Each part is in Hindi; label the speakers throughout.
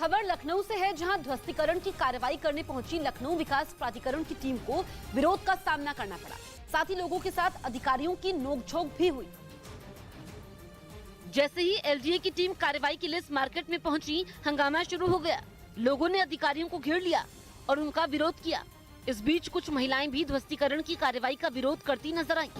Speaker 1: खबर लखनऊ से है, जहां ध्वस्तीकरण की कार्रवाई करने पहुंची लखनऊ विकास प्राधिकरण की टीम को विरोध का सामना करना पड़ा। साथ ही लोगों के साथ अधिकारियों की नोकझोंक भी हुई। जैसे ही एलडीए की टीम कार्रवाई के लिए मार्केट में पहुंची, हंगामा शुरू हो गया। लोगों ने अधिकारियों को घेर लिया और उनका विरोध किया। इस बीच कुछ महिलाएं भी ध्वस्तीकरण की कार्रवाई का विरोध करती नजर आई।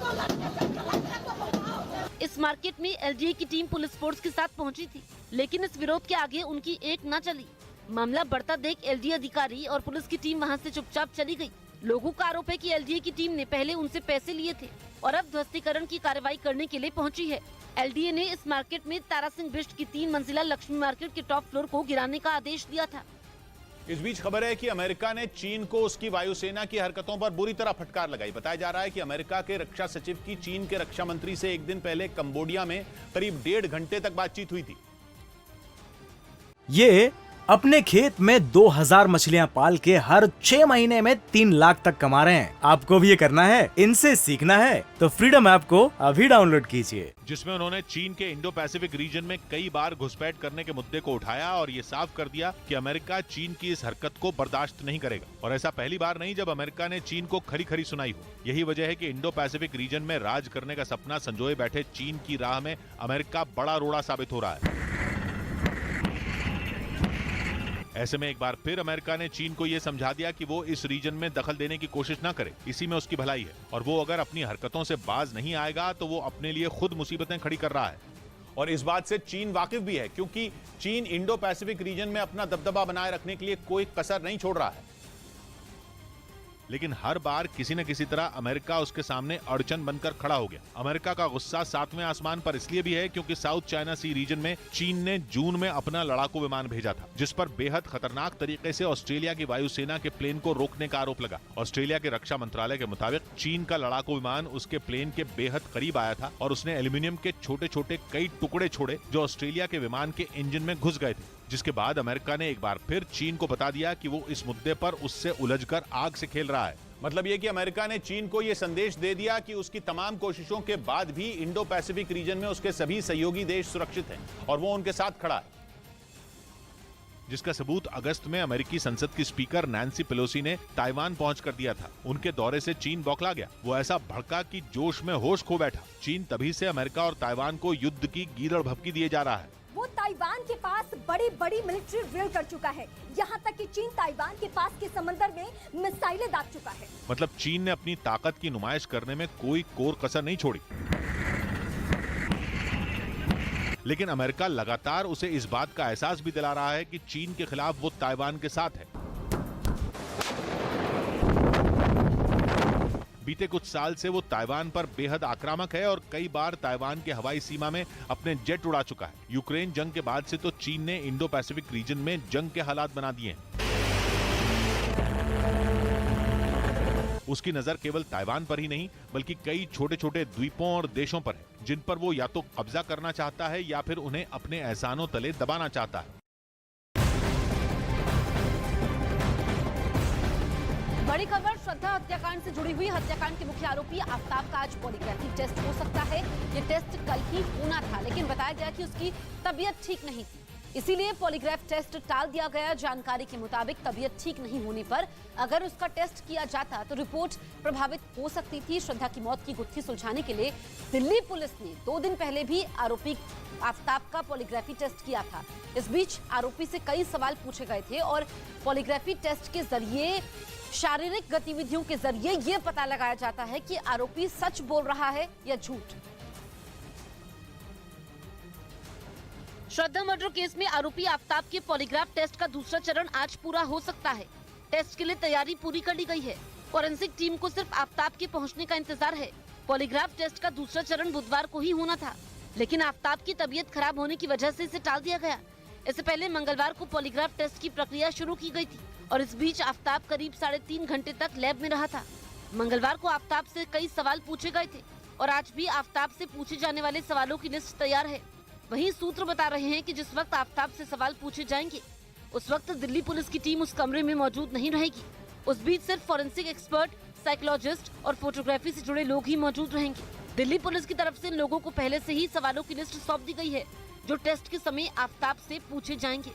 Speaker 1: इस मार्केट में एलडीए की टीम पुलिस फोर्स के साथ पहुंची थी, लेकिन इस विरोध के आगे उनकी एक न चली। मामला बढ़ता देख एलडीए अधिकारी और पुलिस की टीम वहां से चुपचाप चली गई। लोगों का आरोप है कि एलडीए की टीम ने पहले उनसे पैसे लिए थे और अब ध्वस्तीकरण की कार्रवाई करने के लिए पहुंची है। एलडीए ने इस मार्केट में तारा सिंह बिष्ट की 3 मंजिला लक्ष्मी मार्केट के टॉप फ्लोर को गिराने का आदेश दिया था।
Speaker 2: इस बीच खबर है कि अमेरिका ने चीन को उसकी वायुसेना की हरकतों पर बुरी तरह फटकार लगाई। बताया जा रहा है कि अमेरिका के रक्षा सचिव की चीन के रक्षा मंत्री से एक दिन पहले कंबोडिया में करीब 1.5 घंटे तक बातचीत हुई थी।
Speaker 3: ये अपने खेत में 2000 मछलियां पाल के हर 6 महीने में 3 लाख तक कमा रहे हैं। आपको भी ये करना है, इनसे सीखना है तो फ्रीडम ऐप को अभी डाउनलोड कीजिए।
Speaker 2: जिसमें उन्होंने चीन के इंडो पैसिफिक रीजन में कई बार घुसपैठ करने के मुद्दे को उठाया और ये साफ कर दिया कि अमेरिका चीन की इस हरकत को बर्दाश्त नहीं करेगा। और ऐसा पहली बार नहीं जब अमेरिका ने चीन को खरी खरी सुनाई हो। यही वजह है कि इंडो पैसिफिक रीजन में राज करने का सपना संजोए बैठे चीन की राह में अमेरिका बड़ा रोड़ा साबित हो रहा है। ऐसे में एक बार फिर अमेरिका ने चीन को यह समझा दिया कि वो इस रीजन में दखल देने की कोशिश न करे, इसी में उसकी भलाई है। और वो अगर अपनी हरकतों से बाज नहीं आएगा तो वो अपने लिए खुद मुसीबतें खड़ी कर रहा है। और इस बात से चीन वाकिफ भी है, क्योंकि चीन इंडो पैसिफिक रीजन में अपना दबदबा बनाए रखने के लिए कोई कसर नहीं छोड़ रहा है। लेकिन हर बार किसी न किसी तरह अमेरिका उसके सामने अड़चन बनकर खड़ा हो गया। अमेरिका का गुस्सा 7वें आसमान पर इसलिए भी है क्योंकि साउथ चाइना सी रीजन में चीन ने जून में अपना लड़ाकू विमान भेजा था, जिस पर बेहद खतरनाक तरीके से ऑस्ट्रेलिया की वायुसेना के प्लेन को रोकने का आरोप लगा। ऑस्ट्रेलिया के रक्षा मंत्रालय के मुताबिक चीन का लड़ाकू विमान उसके प्लेन के बेहद करीब आया था और उसने एल्यूमिनियम के छोटे छोटे कई टुकड़े छोड़े जो ऑस्ट्रेलिया के विमान के इंजन में घुस गए थे। जिसके बाद अमेरिका ने एक बार फिर चीन को बता दिया कि वो इस मुद्दे पर उससे उलझकर आग से खेल रहा है। मतलब ये कि अमेरिका ने चीन को यह संदेश दे दिया कि उसकी तमाम कोशिशों के बाद भी इंडो पैसिफिक रीजन में उसके सभी सहयोगी देश सुरक्षित हैं और वो उनके साथ खड़ा है। जिसका सबूत अगस्त में अमेरिकी संसद की स्पीकर नैन्सी पेलोसी ने ताइवान पहुंच कर दिया था। उनके दौरे से चीन बौखला गया। वो ऐसा भड़का कि जोश में होश खो बैठा। चीन तभी से अमेरिका और ताइवान को युद्ध की गीदड़ भभकी दिए जा रहा है।
Speaker 4: वो ताइवान के पास बड़ी बड़ी मिलिट्री ड्रिल कर चुका है। यहाँ तक कि चीन ताइवान के पास के समंदर में मिसाइलें दाग चुका है।
Speaker 2: मतलब चीन ने अपनी ताकत की नुमाइश करने में कोई कोर कसर नहीं छोड़ी। लेकिन अमेरिका लगातार उसे इस बात का एहसास भी दिला रहा है कि चीन के खिलाफ वो ताइवान के साथ है। बीते कुछ साल से वो ताइवान पर बेहद आक्रामक है और कई बार ताइवान के हवाई सीमा में अपने जेट उड़ा चुका है। यूक्रेन जंग के बाद से तो चीन ने इंडो पैसिफिक रीजन में जंग के हालात बना दिए हैं। उसकी नजर केवल ताइवान पर ही नहीं बल्कि कई छोटे छोटे द्वीपों और देशों पर है, जिन पर वो या तो कब्जा करना चाहता है या फिर उन्हें अपने एहसानों तले दबाना चाहता है।
Speaker 1: बड़ी खबर श्रद्धा हत्याकांड से जुड़ी हुई। हत्याकांड के मुख्य आरोपी आफ्ताब का आज पॉलीग्राफी टेस्ट हो सकता है। ये टेस्ट कल ही होना था, लेकिन बताया गया कि उसकी तबीयत ठीक नहीं थी, इसीलिए पॉलीग्राफ टेस्ट टाल दिया गया। जानकारी के मुताबिक तबीयत ठीक नहीं होने पर अगर उसका टेस्ट किया जाता तो रिपोर्ट प्रभावित हो सकती थी। श्रद्धा की मौत की गुत्थी सुलझाने के लिए दिल्ली पुलिस ने 2 दिन पहले भी आरोपी आफ्ताब का पॉलीग्राफी टेस्ट किया था। इस बीच आरोपी से कई सवाल पूछे गए थे और पॉलीग्राफी टेस्ट के जरिए शारीरिक गतिविधियों के जरिए यह पता लगाया जाता है कि आरोपी सच बोल रहा है या झूठ। श्रद्धा मर्डर केस में आरोपी आफ्ताब के पॉलीग्राफ टेस्ट का दूसरा चरण आज पूरा हो सकता है। टेस्ट के लिए तैयारी पूरी कर ली गई है। फॉरेंसिक टीम को सिर्फ आफ्ताब के पहुंचने का इंतजार है। पॉलीग्राफ टेस्ट का दूसरा चरण बुधवार को ही होना था, लेकिन आफ्ताब की तबीयत खराब होने की वजह से इसे टाल दिया गया। इससे पहले मंगलवार को पॉलीग्राफ टेस्ट की प्रक्रिया शुरू की गई थी और इस बीच आफ्ताब करीब 3.5 घंटे तक लैब में रहा था। मंगलवार को आफ्ताब से कई सवाल पूछे गए थे और आज भी आफ्ताब से पूछे जाने वाले सवालों की लिस्ट तैयार है। वहीं सूत्र बता रहे हैं कि जिस वक्त आफ्ताब से सवाल पूछे जाएंगे उस वक्त दिल्ली पुलिस की टीम उस कमरे में मौजूद नहीं रहेगी। उस बीच सिर्फ फॉरेंसिक एक्सपर्ट, साइकोलॉजिस्ट और फोटोग्राफी से जुड़े लोग ही मौजूद रहेंगे। दिल्ली पुलिस की तरफ से इन लोगों को पहले से ही सवालों की लिस्ट सौंप दी गई है जो टेस्ट के समय आफ्ताब से पूछे जाएंगे।